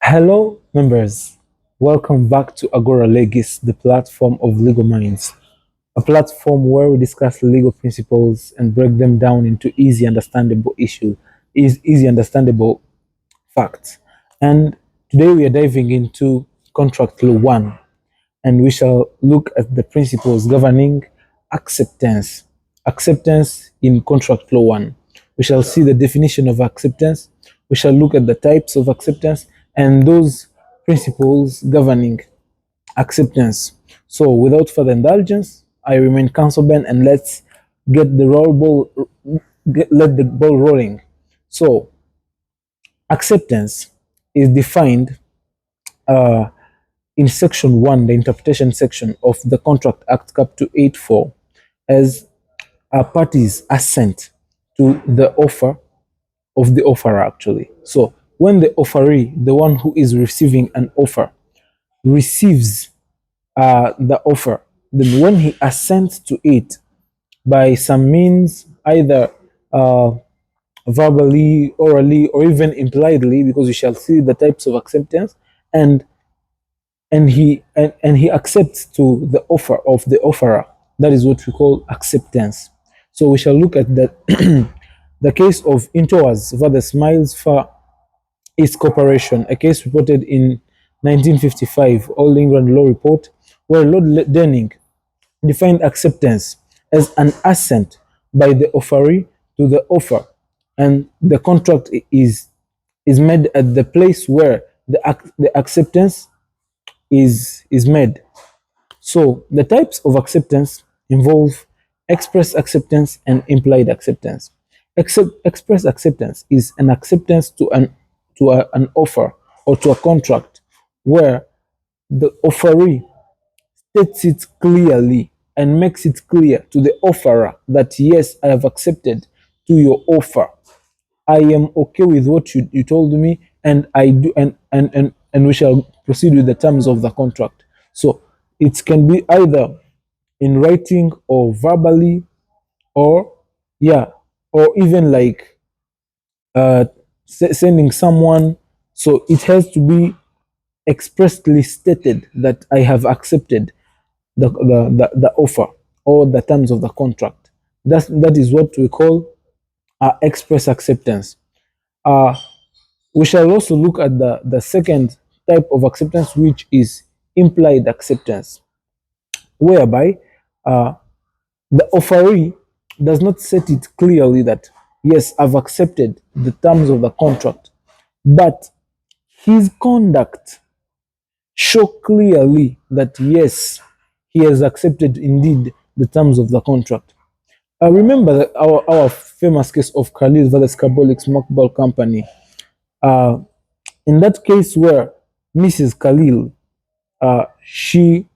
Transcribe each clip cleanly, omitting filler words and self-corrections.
Hello, members. Welcome back to Agora Legis, the platform of legal minds, a platform where we discuss legal principles and break them down into easy understandable facts. And today we are diving into Contract Law 1, and we shall look at the principles governing acceptance. Acceptance in Contract Law 1. We shall see the definition of acceptance. We shall look at the types of acceptance and those principles governing acceptance. So, without further indulgence, I remain Counsel Ben, and let's get the roll ball, let the ball rolling. So, acceptance is defined uh, in section 1, the interpretation section of the Contract Act Cap 284, as a party's assent to the offer of the offerer, actually. So when the offeree, the one who is receiving an offer, receives the offer, then when he assents to it by some means, either uh, verbally, orally, or even impliedly, because we shall see the types of acceptance, and and he accepts to the offer of the offerer. That is what we call acceptance. So we shall look at that the case of Intowers versus Miles for East Corporation, a case reported in 1955 All England Law Report, where Lord Denning defined acceptance as an assent by the offeree to the offer, and the contract is made at the place where the acceptance is made. So the types of acceptance involve express acceptance and implied acceptance. Express acceptance is an acceptance to an offer or to a contract where the offeree states it clearly and makes it clear to the offerer that yes, I have accepted to your offer. I am okay with what you told me, and I do, and we shall proceed with the terms of the contract. So it can be either in writing or verbally, or yeah, or even like uh, sending someone. So it has to be expressly stated that I have accepted the offer or the terms of the contract. That is what we call express acceptance. Uh, we shall also look at the second type of acceptance, which is implied acceptance, whereby uh, the offeree does not set it clearly that, yes, I've accepted the terms of the contract, but his conduct show clearly that, yes, he has accepted indeed the terms of the contract. I remember our famous case of Khalil versus Carbolic Smokeball Company. Uh, in that case where Mrs. Khalil, she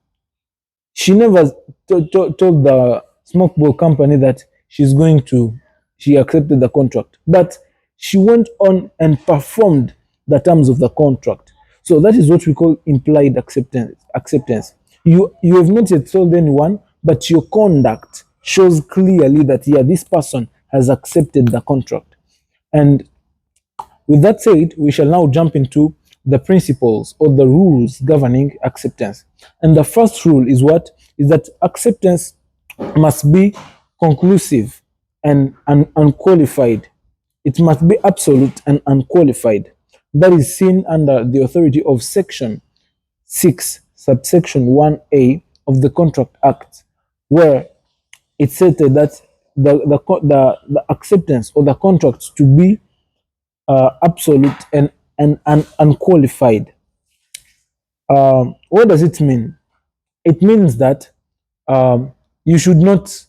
never told the smokeball company that she accepted the contract, but she went on and performed the terms of the contract. So that is what we call implied acceptance. You have not yet told anyone, but your conduct shows clearly that, yeah, this person has accepted the contract. And with that said, we shall now jump into the principles or the rules governing acceptance. And the first rule is what? Is that acceptance must be conclusive and unqualified. It must be absolute and unqualified. That is seen under the authority of Section 6, subsection 1A of the Contract Act, where it stated that the acceptance or the contract to be absolute and unqualified. What does it mean? It means that you should not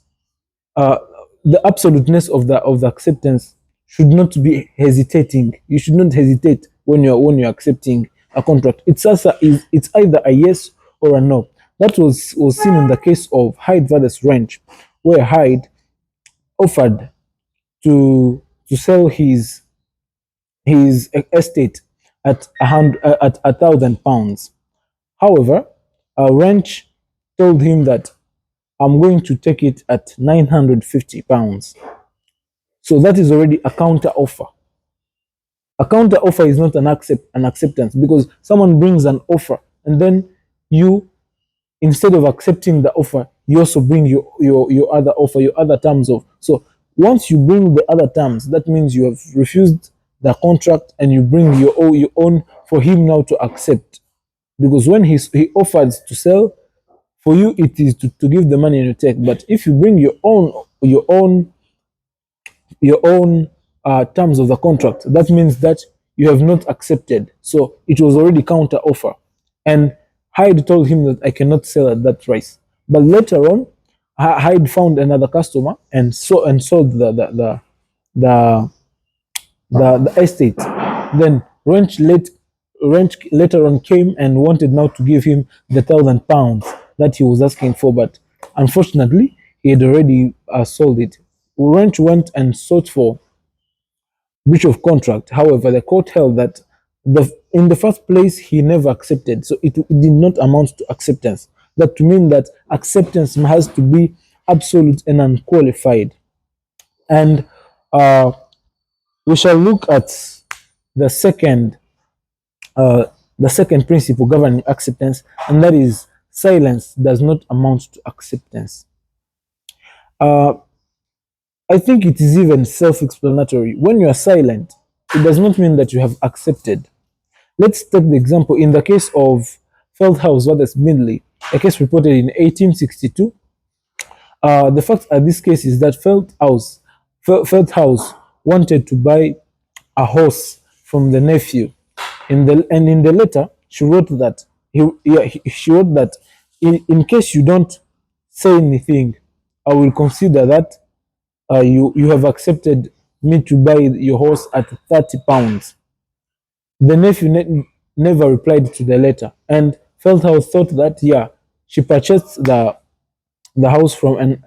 uh, the absoluteness of the acceptance should not be hesitating. You should not hesitate when you're accepting a contract. It's either a yes or a no. That was seen in the case of Hyde versus Ranch, where Hyde offered to sell his estate at £1,000. However, Wrench told him that I'm going to take it at £950. So that is already a counter offer. A counter offer is not an acceptance, because someone brings an offer and then you, instead of accepting the offer, you also bring your other offer, your other terms of. So once you bring the other terms, that means you have refused the contract and you bring your own for him now to accept. Because when he offers to sell, for you it is to give the money and you take. But if you bring your own terms of the contract, that means that you have not accepted. So it was already counter offer. And Hyde told him that I cannot sell at that price. But later on, Hyde found another customer and sold the, the estate. Then Wrench later on came and wanted now to give him the £1,000 that he was asking for, but unfortunately he had already sold it. Wrench went and sought for breach of contract. However, the court held that in the first place he never accepted, so it did not amount to acceptance. That to mean that acceptance has to be absolute and unqualified. And uh, we shall look at the second uh, the second principle governing acceptance, and that is silence does not amount to acceptance. Uh, I think it is even self-explanatory. When you are silent, it does not mean that you have accepted. Let's take the example in the case of Feldhaus versus Midley, a case reported in 1862. The fact at this case is that Feldhaus wanted to buy a horse from the nephew. In the letter, she wrote that she wrote that in case you don't say anything, I will consider that you have accepted me to buy your horse at £30. The nephew never replied to the letter, and Feldhaus thought that she purchased the house from an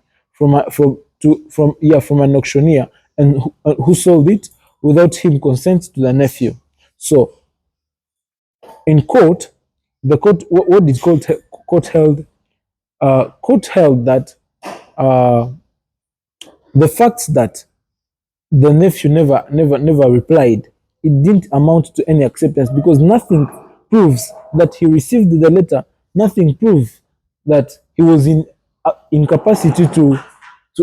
auctioneer, and who sold it without him consent to the nephew. So in court, the court what did court held? Court held that uh, the fact that the nephew never replied, it didn't amount to any acceptance, because nothing proves that he received the letter. Nothing proves that he was in incapacity to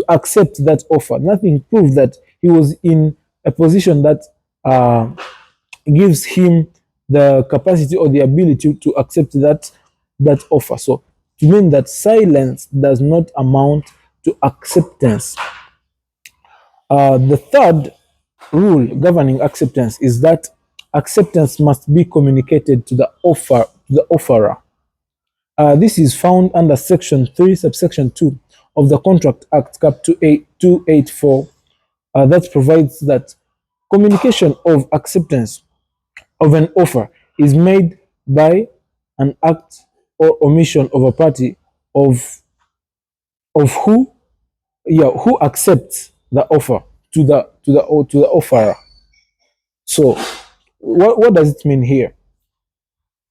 accept that offer. Nothing proves that he was in a position that uh, gives him the capacity or the ability to accept that offer. So to mean that silence does not amount to acceptance. The third rule governing acceptance is that acceptance must be communicated to the offerer. This is found under Section 3, subsection 2 of the Contract Act, Cap 284, that provides that communication of acceptance of an offer is made by an act or omission of a party of who accepts the offer to the offerer. So what does it mean here?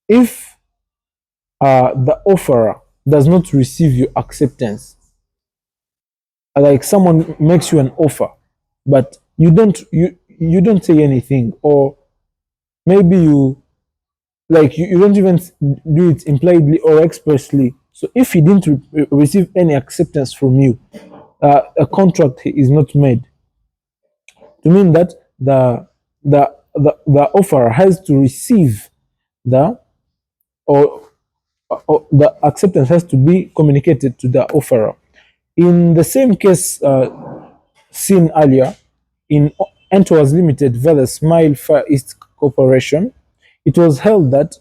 If the offerer does not receive your acceptance, like someone makes you an offer, but you don't say anything, or maybe you don't even do it impliedly or expressly. So if he didn't receive any acceptance from you, a contract is not made. To mean that the offerer has to receive the or, or the acceptance has to be communicated to the offerer. In the same case seen earlier in Entwas Limited versus Smile Far East Corporation, it was held that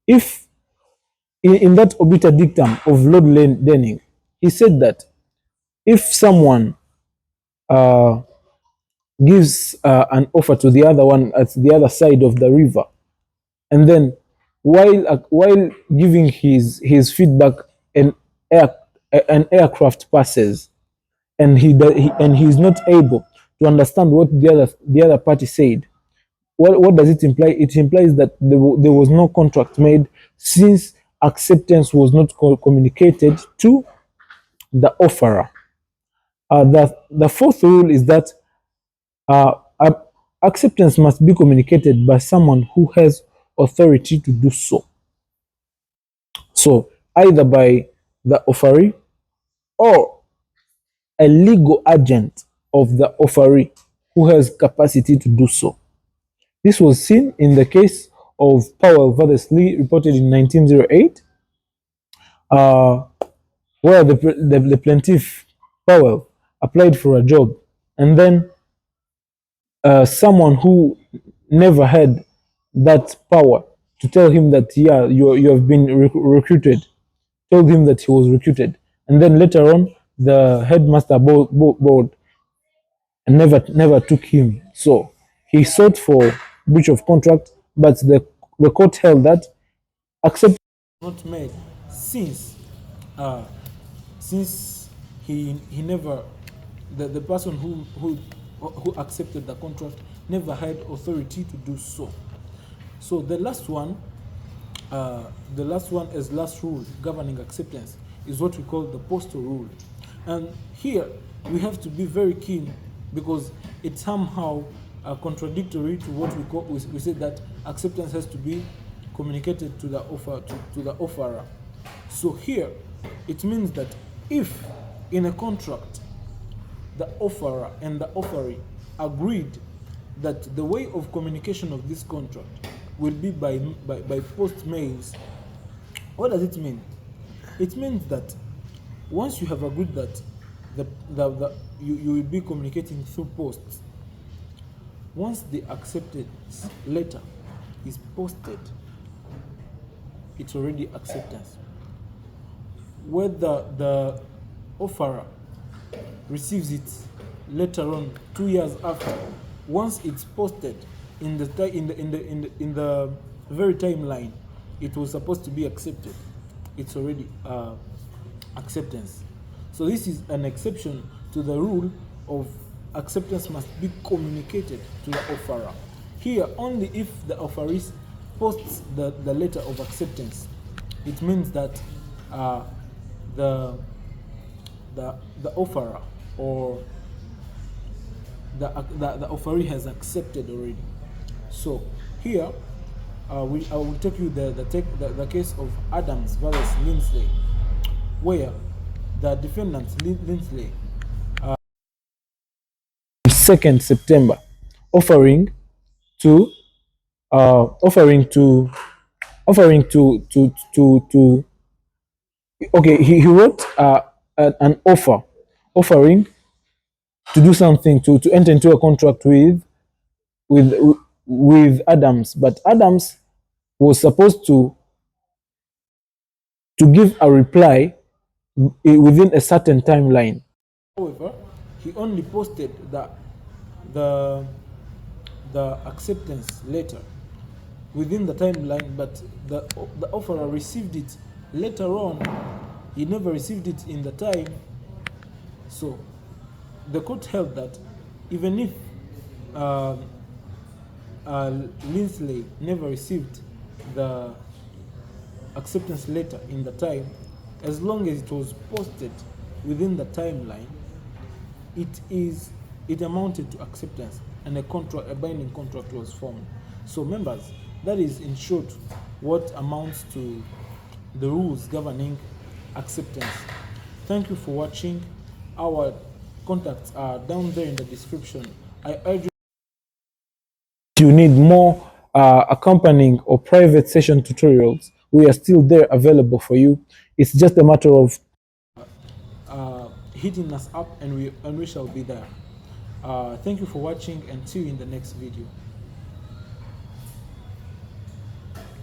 if in that obiter dictum of Lord Denning, he said that if someone uh, gives an offer to the other one at the other side of the river, and then while giving his feedback, an air an aircraft passes, and he's not able to understand what the other party said. What does it imply? It implies that there was no contract made, since acceptance was not communicated to the offerer. The fourth rule is that uh, acceptance must be communicated by someone who has authority to do so. So either by the offeree or a legal agent of the offeree who has capacity to do so. This was seen in the case of Powell versus Lee, reported in 1908, uh, where the plaintiff Powell applied for a job, and then someone who never had that power to tell him that, yeah, you have been recruited, told him that he was recruited, and then later on the headmaster board and never took him. So he sought for breach of contract, but the court held that acceptance not made since uh, since he never the person who accepted the contract never had authority to do so. So the last one as last rule governing acceptance is what we call the postal rule. And here we have to be very keen, because it's somehow contradictory to what we said that acceptance has to be communicated to the offerer. So here it means that if in a contract the offerer and the offeree agreed that the way of communication of this contract will be by post mails, what does it mean? It means that once you have agreed that you will be communicating through posts, once the acceptance letter is posted, it's already acceptance. Whether the offerer receives it later on 2 years after, once it's posted in the very timeline it was supposed to be accepted, it's already acceptance. So this is an exception to the rule of acceptance must be communicated to the offerer. Here, only if the offeree posts the letter of acceptance, it means that the offerer or the offeree has accepted already. So here I will take you the case of Adams versus Lindsley, where the defendant Lindsley 2nd September offering to okay, he wrote an offer offering to do something, to enter into a contract with Adams, but Adams was supposed to give a reply within a certain timeline. However, he only posted the acceptance letter within the timeline, but the offerer received it later on. He never received it in the time. So the court held that even if Lindsley never received the acceptance letter in the time, as long as it was posted within the timeline, it amounted to acceptance, and a binding contract was formed. So members, that is in short what amounts to the rules governing acceptance. Thank you for watching. Our contacts are down there in the description. I urge you, if you need more accompanying or private session tutorials, we are still there available for you. It's just a matter of hitting us up, and we shall be there. Thank you for watching, and see you in the next video.